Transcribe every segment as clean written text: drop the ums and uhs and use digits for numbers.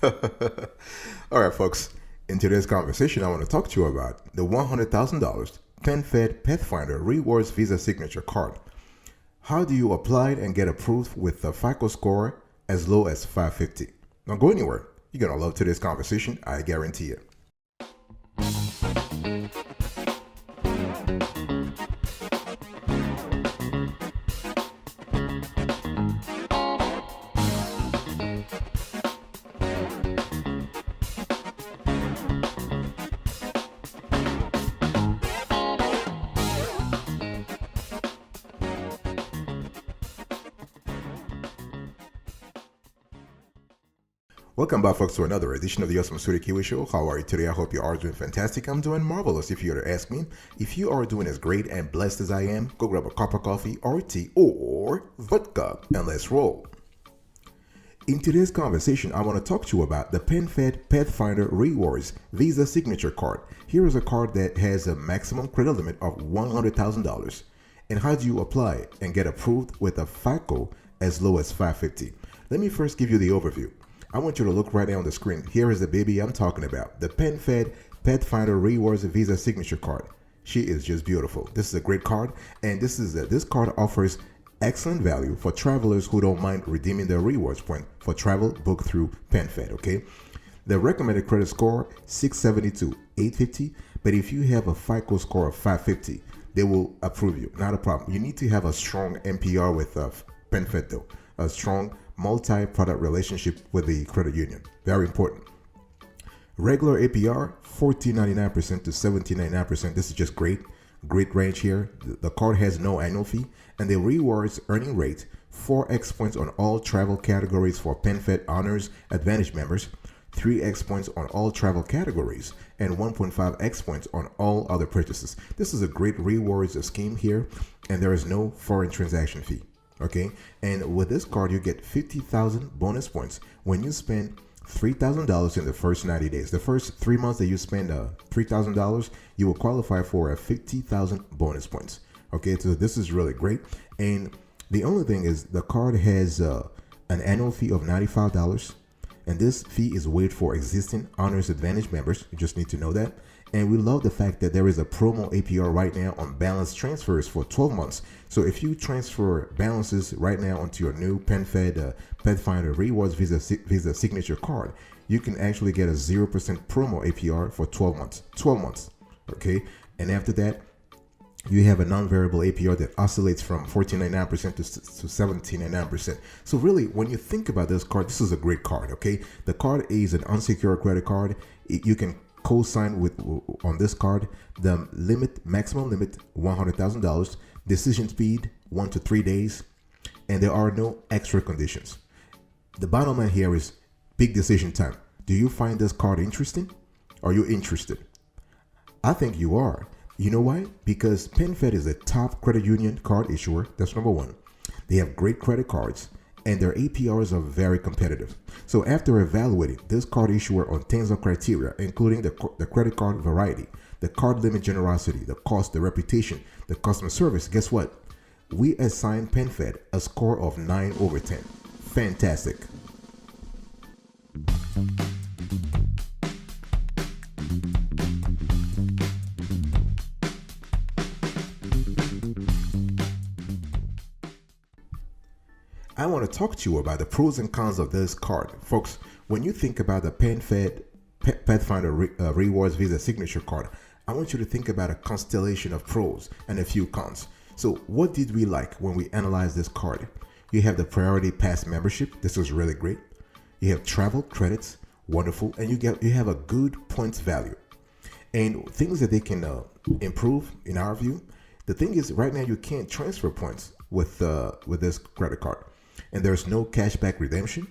All right, folks. In today's conversation, I want to talk to you about the $100,000 PenFed Pathfinder Rewards Visa Signature Card. How do you apply it and get approved with a FICO score as low as 550? Don't go anywhere. You're going to love today's conversation, I guarantee you. Welcome back, folks, to another edition of the Awesome Studio Kiwi Show. How are you today? I hope you are doing fantastic. I'm doing marvelous. If you were to ask me, if you are doing as great and blessed as I am, go grab a cup of coffee or tea or vodka and let's roll. In today's conversation, I want to talk to you about the PenFed Pathfinder Rewards Visa Signature Card. Here is a card that has a maximum credit limit of $100,000. And how do you apply it and get approved with a FICO as low as 550? Let me first give you the overview. I want you to look right now on the screen. Here is the baby I'm talking about, the PenFed Pathfinder Rewards Visa Signature Card. She is just beautiful. This is a great card, and this card offers excellent value for travelers who don't mind redeeming their rewards point for travel booked through PenFed. Okay, the recommended credit score 670 to 850, but if you have a FICO score of 550, they will approve you. Not a problem. You need to have a strong MPR with PenFed though, a strong multi-product relationship with the credit union. Very important. Regular APR 14.99% to 17.99%. This is just great range here. The card has no annual fee, and the rewards earning rate 4x points on all travel categories for PenFed Honors Advantage members, 3x points on all travel categories, and 1.5x points on all other purchases. This is a great rewards scheme here, and there is no foreign transaction fee. Okay, and with this card you get 50,000 bonus points when you spend $3,000 in the first 90 days. The first 3 months that you spend $3,000, you will qualify for a 50,000 bonus points. Okay, so this is really great. And the only thing is the card has an annual fee of $95, and this fee is waived for existing Honors Advantage members. You just need to know that. And we love the fact that there is a promo APR right now on balance transfers for 12 months. So if you transfer balances right now onto your new PenFed Pathfinder Rewards Visa Signature Card, you can actually get a 0% promo APR for 12 months. 12 months, okay? And after that, you have a non-variable APR that oscillates from 14.99% to 17.99%. So really, when you think about this card, this is a great card, okay? The card is an unsecured credit card. You can co-sign with on this card. The maximum limit $100,000, decision speed 1 to 3 days, and there are no extra conditions. The bottom line here is big decision time. Do you find this card interesting? Are you interested? I think you are. You know why? Because PenFed is a top credit union card issuer. That's number one. They have great credit cards, and their APRs are very competitive. So after evaluating this card issuer on tens of criteria, including the credit card variety, the card limit generosity, the cost, the reputation, the customer service, guess what? We assigned PenFed a score of 9 over 10. Fantastic. I want to talk to you about the pros and cons of this card. Folks, when you think about the PenFed Pathfinder Rewards Visa Signature Card, I want you to think about a constellation of pros and a few cons. So what did we like when we analyzed this card? You have the Priority Pass membership. This was really great. You have travel credits, wonderful, and you have a good points value. And things that they can improve in our view. The thing is, right now you can't transfer points with this credit card, and there's no cashback redemption,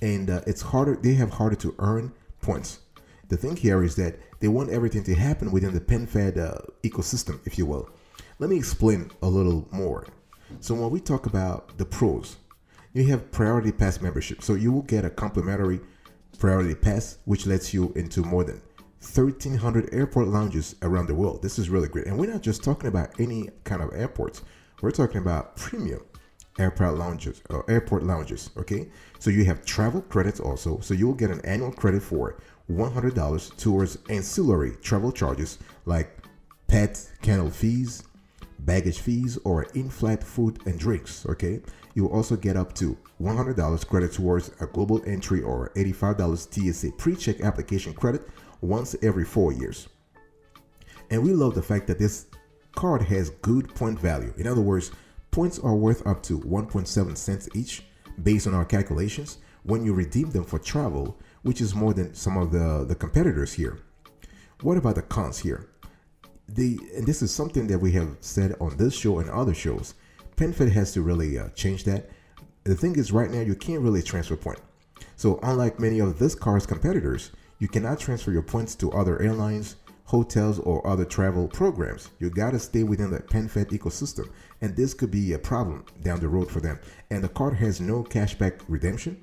and it's harder. They have harder to earn points. The thing here is that they want everything to happen within the PenFed ecosystem, if you will. Let me explain a little more. So when we talk about the pros, you have Priority Pass membership. So you will get a complimentary Priority Pass, which lets you into more than 1,300 airport lounges around the world. This is really great. And we're not just talking about any kind of airports. We're talking about premium airport lounges. Okay, so you have travel credits also. So you'll get an annual credit for $100 towards ancillary travel charges like pet kennel fees, baggage fees, or in-flight food and drinks. Okay, you will also get up to $100 credit towards a global entry or $85 TSA pre-check application credit once every 4 years. And we love the fact that this card has good point value. In other words, points are worth up to 1.7 cents each based on our calculations when you redeem them for travel, which is more than some of the competitors here. What about the cons here? And this is something that we have said on this show and other shows. PenFed has to really change that. The thing is, right now you can't really transfer points. So unlike many of this card's competitors, you cannot transfer your points to other airlines, hotels, or other travel programs. You gotta stay within the PenFed ecosystem, and this could be a problem down the road for them. And the card has no cashback redemption,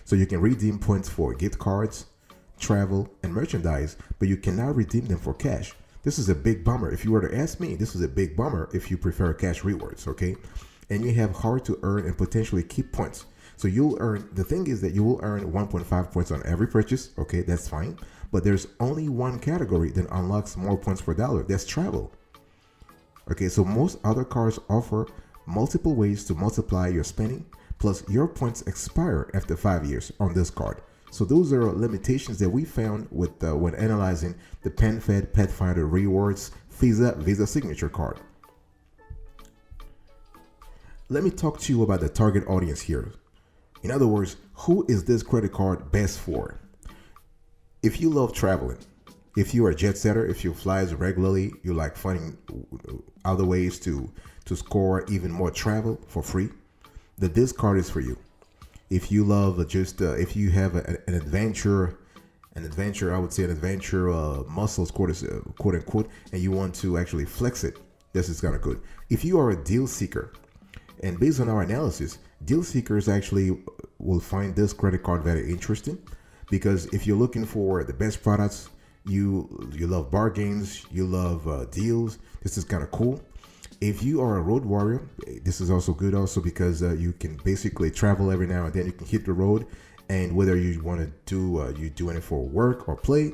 so you can redeem points for gift cards, travel, and merchandise, but you cannot redeem them for cash. This is a big bummer. If you were to ask me, this is a big bummer if you prefer cash rewards, okay? And you have hard to earn and potentially keep points. So you'll earn, the thing is that you will earn 1.5 points on every purchase, okay? That's fine. But there's only one category that unlocks more points per dollar. That's travel. Okay, so most other cards offer multiple ways to multiply your spending, plus your points expire after 5 years on this card. So those are limitations that we found with when analyzing the PenFed Pathfinder Rewards Visa Signature card. Let me talk to you about the target audience here. In other words, who is this credit card best for? If you love traveling, if you are a jet setter, if you fly regularly, you like finding other ways to score even more travel for free, then this card is for you. If you love if you have an adventure, I would say an adventure muscles, quote unquote, and you want to actually flex it, this is kind of good. If you are a deal seeker, and based on our analysis, deal seekers actually will find this credit card very interesting, because if you're looking for the best products, you love bargains, you love deals, this is kind of cool. If you are a road warrior, this is also good also because you can basically travel every now and then. You can hit the road, and whether you want to do you doing it for work or play,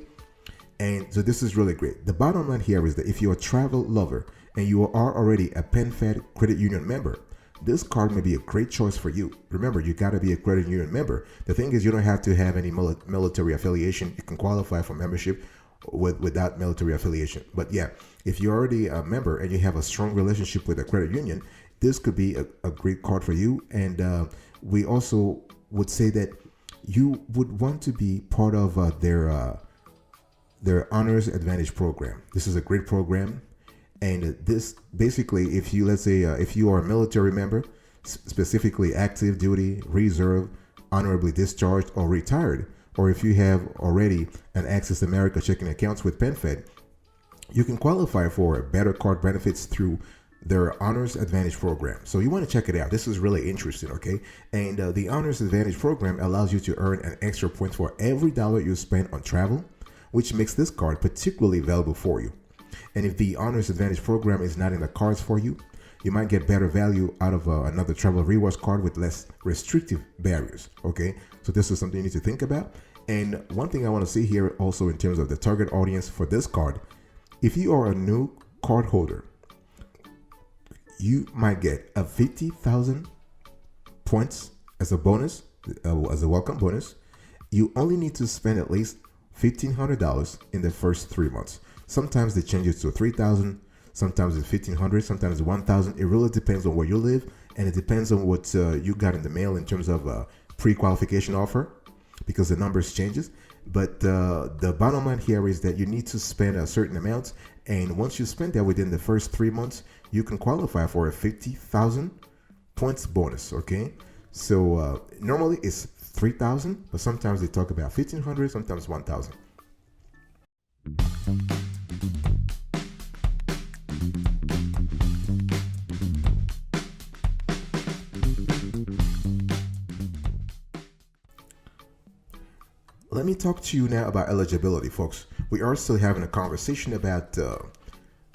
and so this is really great. The bottom line here is that if you're a travel lover and you are already a PenFed credit union member, this card may be a great choice for you. Remember, you got to be a credit union member. The thing is, you don't have to have any military affiliation. You can qualify for membership without military affiliation. But yeah, if you're already a member and you have a strong relationship with a credit union, this could be a great card for you. And we also would say that you would want to be part of their Honors Advantage program. This is a great program. And this basically, if you, let's say, if you are a military member, specifically active duty, reserve, honorably discharged, or retired, or if you have already an Access America checking accounts with PenFed, you can qualify for better card benefits through their Honors Advantage program. So you want to check it out. This is really interesting, okay? And the Honors Advantage program allows you to earn an extra point for every dollar you spend on travel, which makes this card particularly valuable for you. And if the Honors Advantage program is not in the cards for you, you might get better value out of another travel rewards card with less restrictive barriers, okay? So this is something you need to think about. And one thing I want to say here also in terms of the target audience for this card, if you are a new card holder, you might get a 50,000 points as a bonus, as a welcome bonus. You only need to spend at least $1,500 in the first 3 months. Sometimes they change it to 3,000, sometimes it's 1,500, sometimes it's 1,000. It really depends on where you live, and it depends on what you got in the mail in terms of a pre-qualification offer, because the numbers changes. But the bottom line here is that you need to spend a certain amount, and once you spend that within the first 3 months, you can qualify for a 50,000 points bonus, okay? So normally it's 3,000, but sometimes they talk about 1,500, sometimes 1,000. Let me talk to you now about eligibility, folks. We are still having a conversation about the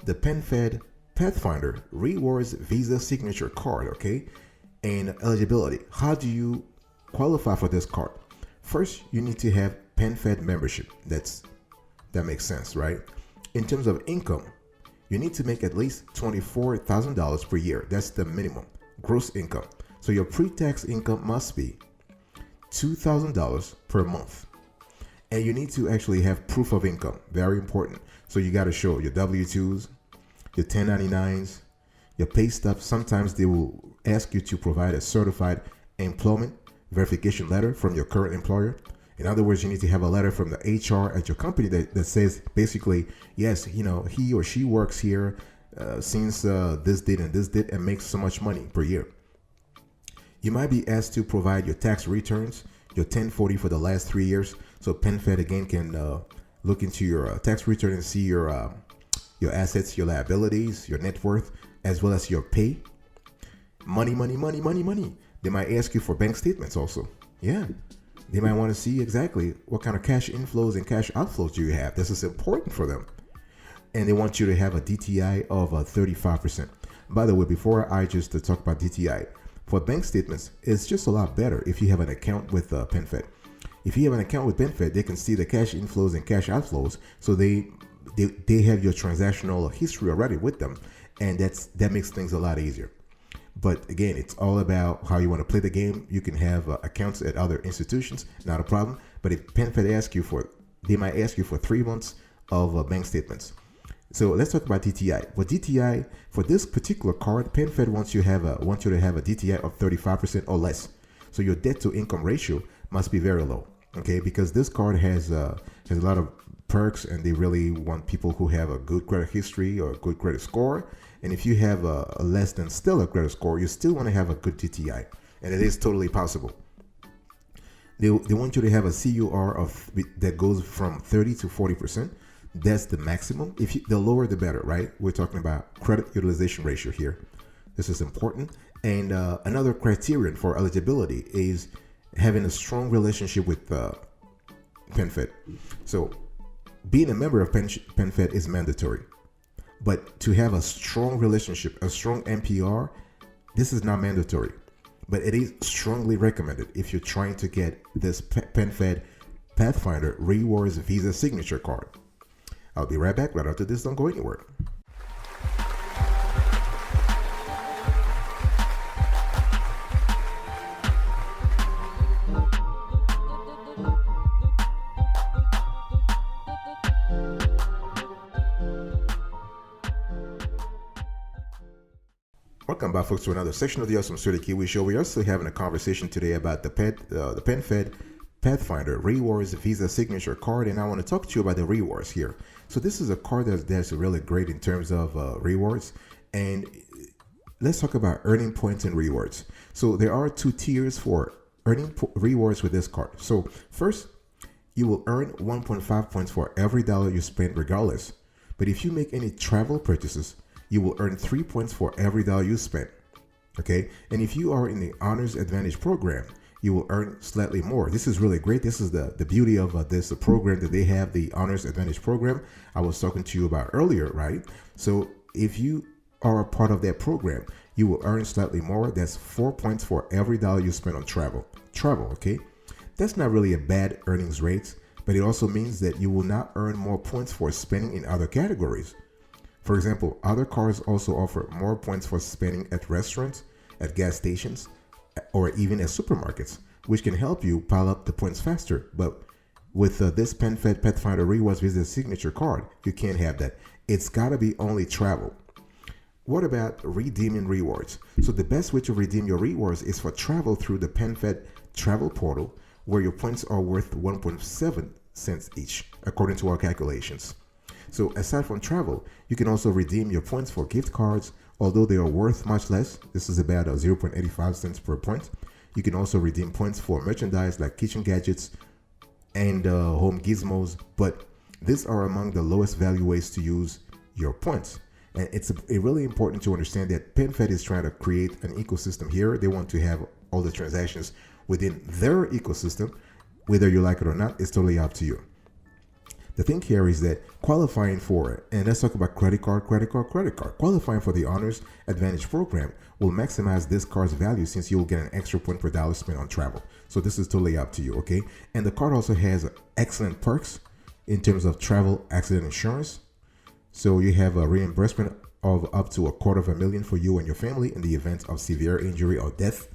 PenFed Pathfinder Rewards Visa Signature card, okay? And eligibility. How do you qualify for this card? First, you need to have PenFed membership. That makes sense, right? In terms of income, you need to make at least $24,000 per year. That's the minimum gross income. So your pre-tax income must be $2,000 per month. And you need to actually have proof of income. Very important. So you got to show your W-2s, your 1099s, your pay stubs. Sometimes they will ask you to provide a certified employment verification letter from your current employer. In other words, you need to have a letter from the HR at your company that says basically, yes, he or she works here since this date and this date and makes so much money per year. You might be asked to provide your tax returns, your 1040 for the last 3 years. So PenFed again can look into your tax return and see your assets, your liabilities, your net worth, as well as your pay. Money. They might ask you for bank statements also. Yeah. They might want to see exactly what kind of cash inflows and cash outflows you have. This is important for them. And they want you to have a DTI of 35%. By the way, before I just talk about DTI, for bank statements, it's just a lot better if you have an account with PenFed. If you have an account with PenFed, they can see the cash inflows and cash outflows. So they have your transactional history already with them. And that makes things a lot easier. But again, it's all about how you want to play the game. You can have accounts at other institutions, not a problem. But if PenFed asks you they might ask you for 3 months of bank statements. So let's talk about DTI. For DTI, for this particular card, PenFed wants you to have a DTI of 35% or less. So your debt to income ratio must be very low, okay? Because this card has a lot of perks, and they really want people who have a good credit history or a good credit score. And if you have a less than stellar credit score, you still want to have a good DTI, and it is totally possible. They want you to have a CUR that goes from 30 to 40%. That's the maximum. The lower, the better, right? We're talking about credit utilization ratio here. This is important. And another criterion for eligibility is having a strong relationship with PenFed. So being a member of PenFed is mandatory. But to have a strong relationship, a strong MPR, this is not mandatory. But it is strongly recommended if you're trying to get this PenFed Pathfinder Rewards Visa signature card. I'll be right back right after this. Don't go anywhere. Welcome back, folks, to another section of the Awesome Studio Kiwi Show. We're also having a conversation today about the PenFed Pathfinder Rewards Visa Signature Card, and I want to talk to you about the rewards here. So this is a card that's really great in terms of rewards, and let's talk about earning points and rewards. So there are 2 tiers for earning rewards with this card. So first, you will earn 1.5 points for every dollar you spend regardless. But if you make any travel purchases, you will earn 3 points for every dollar you spend. Okay, and if you are in the Honors Advantage program, you will earn slightly more. This is really great. This is the beauty of this program that they have, the Honors Advantage program I was talking to you about earlier, right? So if you are a part of that program, you will earn slightly more. That's 4 points for every dollar you spend on travel, okay? That's not really a bad earnings rate, but it also means that you will not earn more points for spending in other categories. For example, other cards also offer more points for spending at restaurants, at gas stations, or even at supermarkets, which can help you pile up the points faster. But with this PenFed Pathfinder Rewards Visa Signature Card, you can't have that. It's got to be only travel. What about redeeming rewards? So the best way to redeem your rewards is for travel through the PenFed Travel Portal, where your points are worth 1.7 cents each, according to our calculations. So aside from travel, you can also redeem your points for gift cards, although they are worth much less. This is about 0.85 cents per point. You can also redeem points for merchandise like kitchen gadgets and home gizmos, but these are among the lowest value ways to use your points. And it's really important to understand that PenFed is trying to create an ecosystem here. They want to have all the transactions within their ecosystem. Whether you like it or not, it's totally up to you. The thing here is that qualifying for it, and let's talk about credit card. Qualifying for the Honors Advantage program will maximize this card's value since you'll get an extra point per dollar spent on travel. So this is totally up to you, okay? And the card also has excellent perks in terms of travel accident insurance. So you have a reimbursement of up to $250,000 for you and your family in the event of severe injury or death.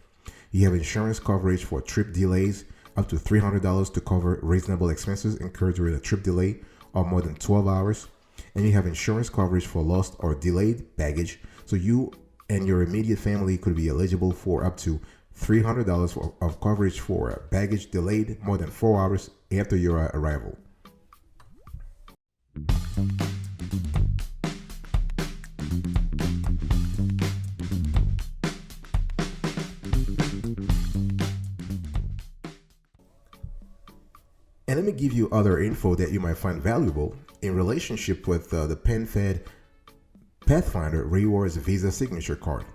You have insurance coverage for trip delays, up to $300 to cover reasonable expenses incurred during a trip delay of more than 12 hours. And you have insurance coverage for lost or delayed baggage. So you and your immediate family could be eligible for up to $300 of coverage for baggage delayed more than 4 hours after your arrival. And let me give you other info that you might find valuable in relationship with the PenFed Pathfinder Rewards Visa Signature Card.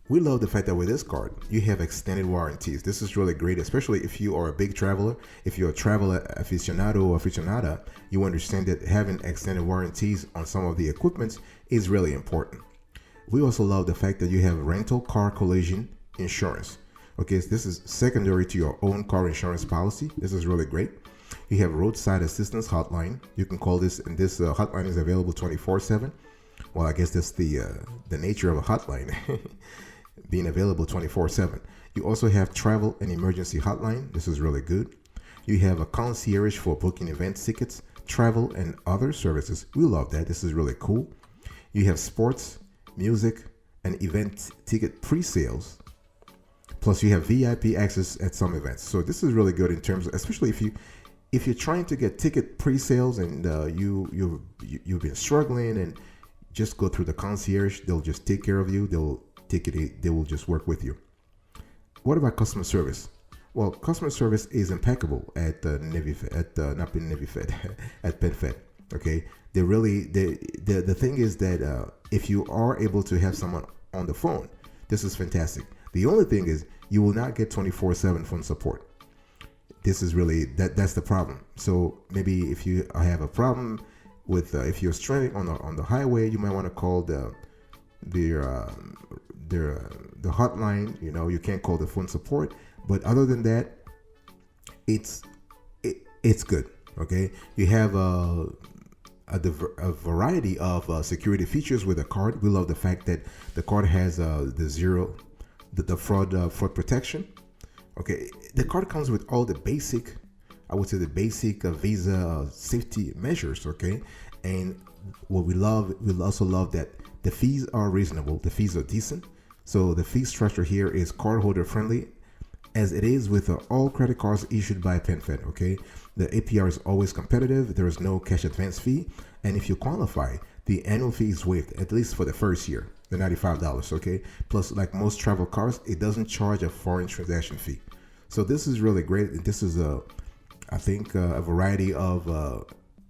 We love the fact that with this card, you have extended warranties. This is really great, especially if you are a big traveler. If you're a traveler aficionado or aficionada, you understand that having extended warranties on some of the equipment is really important. We also love the fact that you have rental car collision insurance. Okay, so this is secondary to your own car insurance policy. This is really great. You have roadside assistance hotline. You can call this, and this hotline is available 24/7. Well, I guess that's the nature of a hotline, being available 24/7. You also have travel and emergency hotline. This is really good. You have a concierge for booking event tickets, travel, and other services. We love that. This is really cool. You have sports, music, and event ticket pre-sales. Plus, you have VIP access at some events. So this is really good in terms of, especially if you're trying to get ticket pre-sales and you've been struggling, and just go through the concierge. They'll just take care of you. They will just work with you. What about customer service? Well, customer service is impeccable at at PenFed. Okay, the thing is that if you are able to have someone on the phone, this is fantastic. The only thing is you will not get 24/7 phone support. This is really that's the problem. So maybe if you have a problem with if you're stranded on the highway, you might want to call the hotline. You know, you can't call the phone support, but other than that, it's good. Okay, you have a variety of security features with the card. We love the fact that the card has the fraud protection. Okay, the card comes with all the basic, I would say the basic Visa safety measures. Okay, and what we also love that the fees are reasonable. The fees are decent. So the fee structure here is cardholder friendly, as it is with all credit cards issued by PenFed. Okay, the APR is always competitive. There is no cash advance fee, and if you qualify, the annual fee is waived, at least for the first year, the $95. Okay, plus, like most travel cards, it doesn't charge a foreign transaction fee. So this is really great. This is I think a variety of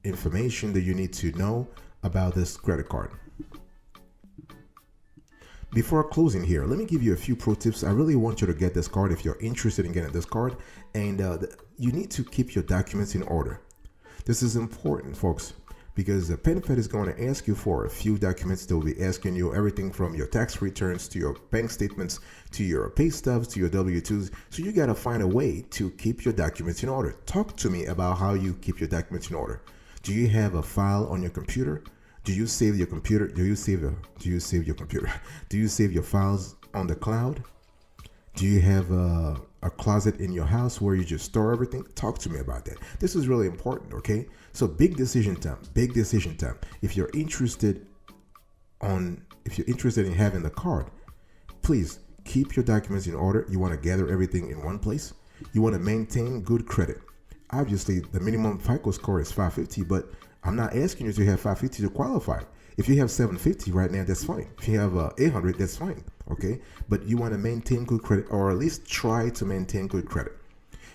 information that you need to know about this credit card. Before closing here, let me give you a few pro tips. I really want you to get this card if you're interested in getting this card, and you need to keep your documents in order. This is important, folks, because PenFed is going to ask you for a few documents. They'll be asking you everything from your tax returns to your bank statements to your pay stubs to your W-2s. So you got to find a way to keep your documents in order. Talk to me about how you keep your documents in order. Do you have a file on your computer? Do you save your computer? Do you save your computer? Do you save your files on the cloud? Do you have a closet in your house where you just store everything? Talk to me about that. This is really important, okay? So big decision time. If you're interested in having the card, please keep your documents in order. You want to gather everything in one place. You want to maintain good credit. Obviously, the minimum FICO score is 550, but I'm not asking you to have 550 to qualify. If you have 750 right now, that's fine. If you have 800, that's fine. Okay, but you want to maintain good credit, or at least try to maintain good credit.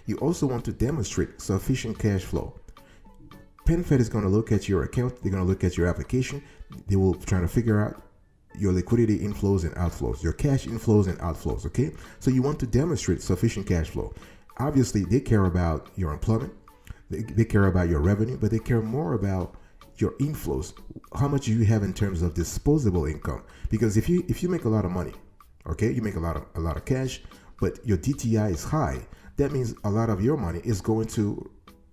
You also want to demonstrate sufficient cash flow. PenFed is going to look at your account. They're going to look at your application. They will try to figure out your liquidity inflows and outflows, your cash inflows and outflows. Okay, so you want to demonstrate sufficient cash flow. Obviously, they care about your employment. They care about your revenue, but they care more about your inflows. How much you have in terms of disposable income? Because if you make a lot of money, okay, you make a lot of cash, but your DTI is high, that means a lot of your money is going to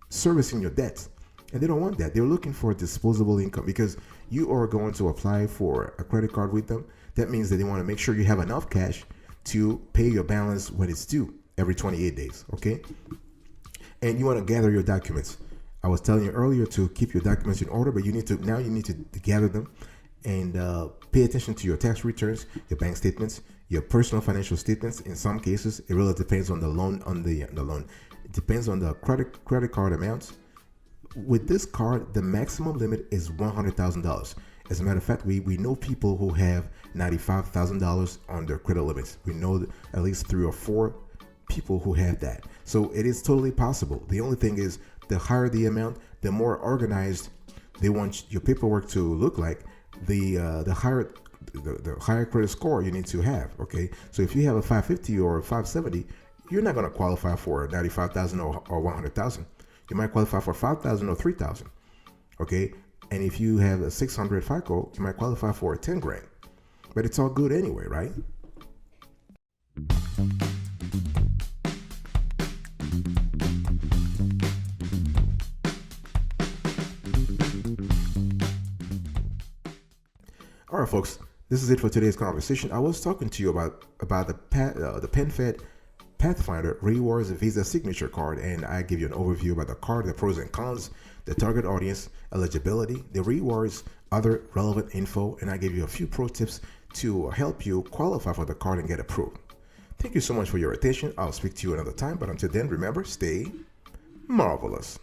servicing your debts. And they don't want that. They're looking for disposable income because you are going to apply for a credit card with them. That means that they want to make sure you have enough cash to pay your balance when it's due every 28 days, okay? And you want to gather your documents. I was telling you earlier to keep your documents in order, but you need to gather them and pay attention to your tax returns, your bank statements, your personal financial statements. In some cases, it really depends on the loan, It depends on the credit card amounts. With this card, the maximum limit is $100,000. As a matter of fact, we know people who have $95,000 on their credit limits. We know at least 3 or 4 people who have that. So it is totally possible. The only thing is, the higher the amount, the more organized they want your paperwork to look like, the higher credit score you need to have. Okay, so if you have a 550 or a 570, you're not going to qualify for 95,000 or 100,000. You might qualify for 5,000 or 3,000. Okay, and if you have a 600 FICO, you might qualify for 10 grand. But it's all good anyway, right? All right, folks, this is it for today's conversation. I was talking to you about the PenFed Pathfinder Rewards Visa Signature Card, and I give you an overview about the card, the pros and cons, the target audience, eligibility, the rewards, other relevant info, and I give you a few pro tips to help you qualify for the card and get approved. Thank you so much for your attention. I'll speak to you another time, but until then, remember, stay marvelous.